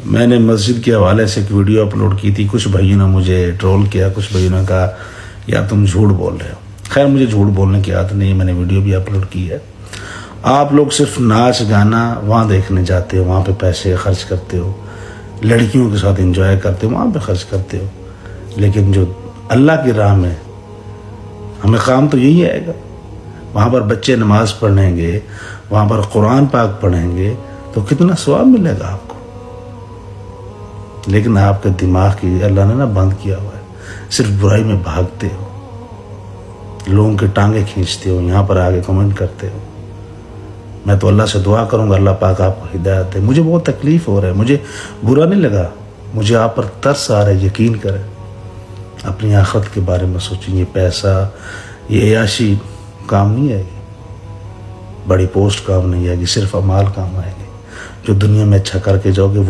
میں نے مسجد کے حوالے سے ایک ویڈیو اپلوڈ کی تھی. کچھ بھائیوں نے مجھے ٹرول کیا, کچھ بھائیوں نے کہا یا تم جھوٹ بول رہے ہو. خیر مجھے جھوٹ بولنے کی عادت نہیں ہے, میں نے ویڈیو بھی اپلوڈ کی ہے. آپ لوگ صرف ناچ گانا وہاں دیکھنے جاتے ہو, وہاں پہ پیسے خرچ کرتے ہو, لڑکیوں کے ساتھ انجوائے کرتے ہو, وہاں پہ خرچ کرتے ہو, لیکن جو اللہ کی راہ میں ہمیں کام تو یہی آئے گا. وہاں پر بچے نماز پڑھیں گے, وہاں پر قرآن پاک پڑھیں گے تو کتنا ثواب ملے گا آپ کو. لیکن آپ کے دماغ کی اللہ نے بند کیا ہوا ہے, صرف برائی میں بھاگتے ہو, لوگوں کے ٹانگیں کھینچتے ہو, یہاں پر آگے کمنٹ کرتے ہو. میں تو اللہ سے دعا کروں گا اللہ پاک آپ کو ہدایت دے. مجھے بہت تکلیف ہو رہا ہے, مجھے برا نہیں لگا, مجھے آپ پر ترس آ رہا ہے. یقین کریں, اپنی آخرت کے بارے میں سوچیں. یہ پیسہ, یہ عیاشی کام نہیں آئے گی, بڑی پوسٹ کام نہیں آئے گی, صرف اعمال کام آئے گی. جو دنیا میں اچھا کر کے جاؤ گے وہ